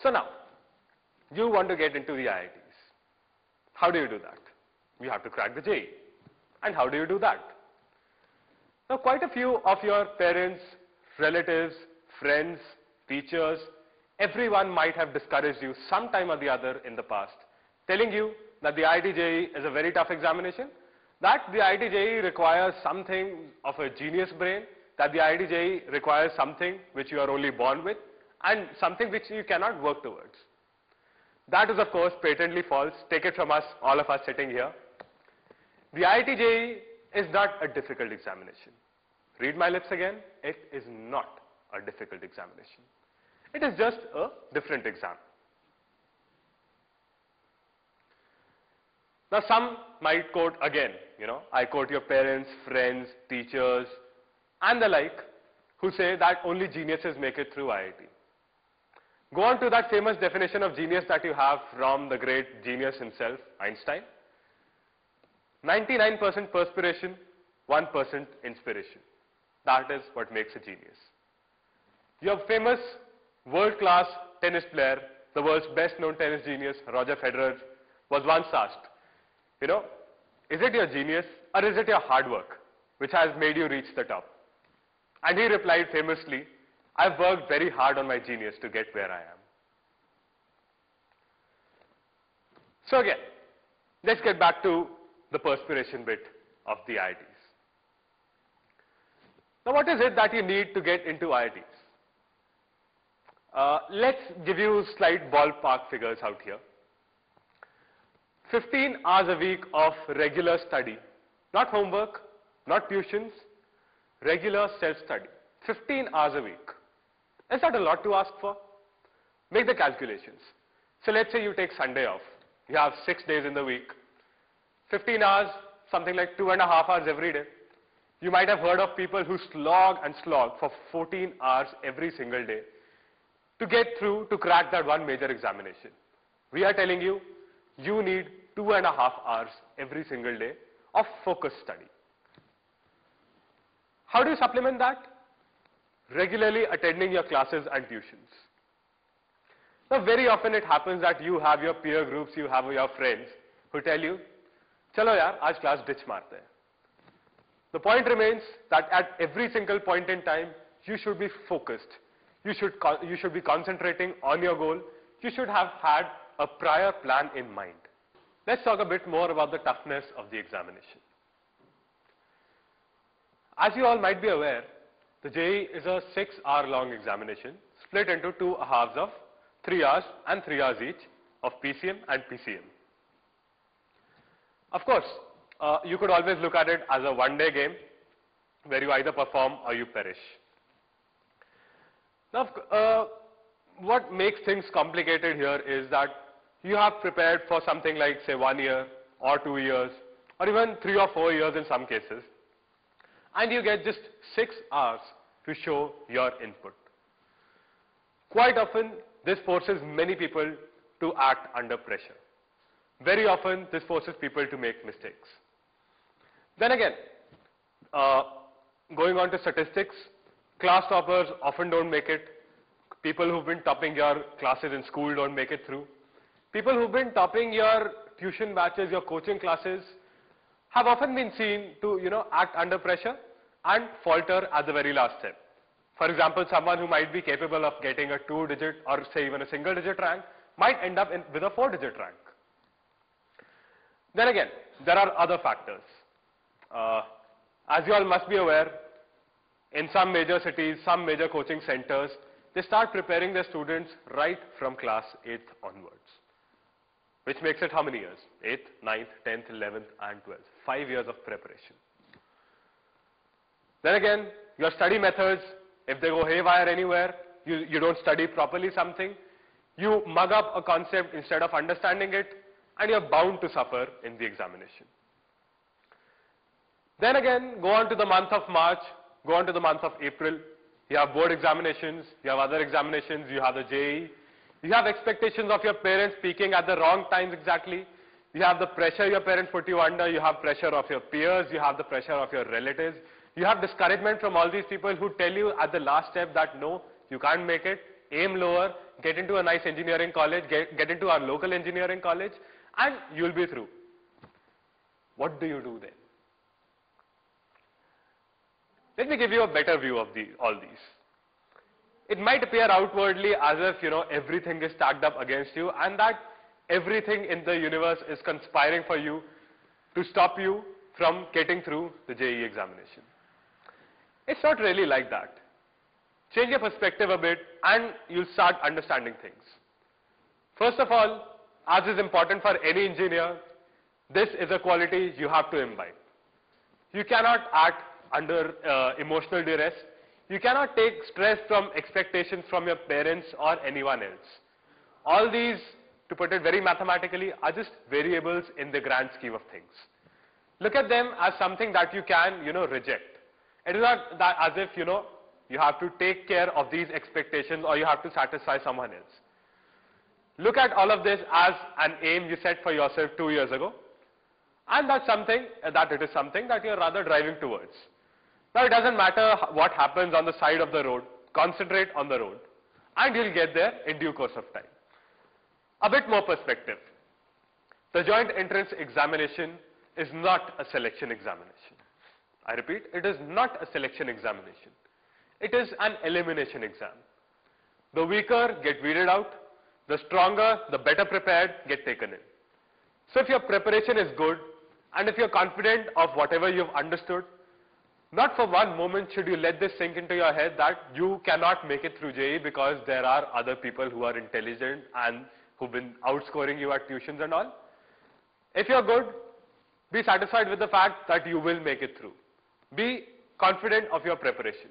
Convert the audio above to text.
So now, you want to get into the IITs. How do you do that? You have to crack the JEE. And how do you do that? Now, quite a few of your parents, relatives, friends, teachers, everyone might have discouraged you sometime or the other in the past, telling you that the IIT JEE is a very tough examination, that the IIT JEE requires something of a genius brain, that the IIT JEE requires something which you are only born with, and something which you cannot work towards. That is, of course, patently false. Take it from us, all of us sitting here. The IIT JEE is not a difficult examination. Read my lips again. It is not a difficult examination. It is just a different exam. Now, some might quote again, I quote your parents, friends, teachers, and the like, who say that only geniuses make it through IIT. Go on to that famous definition of genius that you have from the great genius himself, Einstein. 99% perspiration, 1% inspiration. That is what makes a genius. Your famous world-class tennis player, the world's best-known tennis genius, Roger Federer, was once asked, is it your genius or is it your hard work which has made you reach the top? And he replied famously, I've worked very hard on my genius to get where I am. So again, let's get back to the perspiration bit of the IITs. Now, what is it that you need to get into IITs? Let's give you slight ballpark figures out here. 15 hours a week of regular study, not homework, not tuitions, regular self-study. 15 hours a week. Is that a lot to ask for? Make the calculations. So let's say you take Sunday off. You have 6 days in the week. 15 hours, something like 2.5 hours every day. You might have heard of people who slog and slog for 14 hours every single day to get through, to crack that one major examination. We are telling you, you need 2.5 hours every single day of focused study. How do you supplement that? Regularly attending your classes and tuitions. Now, very often it happens that you have your peer groups, you have your friends who tell you, chalo yaar, aaj class ditch marte hain. The point remains that at every single point in time, you should be focused. You should be concentrating on your goal. You should have had a prior plan in mind. Let's talk a bit more about the toughness of the examination. As you all might be aware, the JEE is a 6-hour-long examination split into 2 halves of 3 hours and 3 hours each of PCM and PCM. Of course, you could always look at it as a one-day game where you either perform or you perish. Now, what makes things complicated here is that you have prepared for something like, say, 1 year or 2 years or even 3 or 4 years in some cases, and you get just 6 hours to show your input. Quite often, this forces many people to act under pressure. Very often, this forces people to make mistakes. Then again, going on to statistics, class toppers often don't make it. People who've been topping your classes in school don't make it through. People who've been topping your tuition batches, your coaching classes, have often been seen to, act under pressure and falter at the very last step. For example, someone who might be capable of getting a 2-digit or say even a single-digit rank might end up with a 4-digit rank. Then again, there are other factors. As you all must be aware, in some major cities, some major coaching centers, they start preparing their students right from class 8th onwards. Which makes it how many years? 8th, 9th, 10th, 11th and 12th. 5 years of preparation. Then again, your study methods, if they go haywire anywhere, you don't study properly something, you mug up a concept instead of understanding it, and you're bound to suffer in the examination. Then again, go on to the month of March, go on to the month of April. You have board examinations, you have other examinations, you have the JEE. You have expectations of your parents peaking at the wrong times exactly. You have the pressure your parents put you under, you have pressure of your peers, you have the pressure of your relatives. You have discouragement from all these people who tell you at the last step that no, you can't make it, aim lower, get into a nice engineering college, get into our local engineering college, and you'll be through. What do you do then? Let me give you a better view of all these. It might appear outwardly as if, everything is stacked up against you and that everything in the universe is conspiring for you to stop you from getting through the JEE examination. It's not really like that. Change your perspective a bit and you'll start understanding things. First of all, as is important for any engineer, this is a quality you have to imbibe. You cannot act under emotional duress. You cannot take stress from expectations from your parents or anyone else. All these, to put it very mathematically, are just variables in the grand scheme of things. Look at them as something that you can, reject. It is not that as if, you have to take care of these expectations or you have to satisfy someone else. Look at all of this as an aim you set for yourself 2 years ago. And it is something that you're rather driving towards. Now it doesn't matter what happens on the side of the road, concentrate on the road and you'll get there in due course of time. A bit more perspective. The joint entrance examination is not a selection examination. I repeat, it is not a selection examination. It is an elimination exam. The weaker get weeded out, the stronger, the better prepared get taken in. So if your preparation is good and if you're confident of whatever you've understood, not for one moment should you let this sink into your head that you cannot make it through JEE because there are other people who are intelligent and who've been outscoring you at tuitions and all. If you're good, be satisfied with the fact that you will make it through. Be confident of your preparation.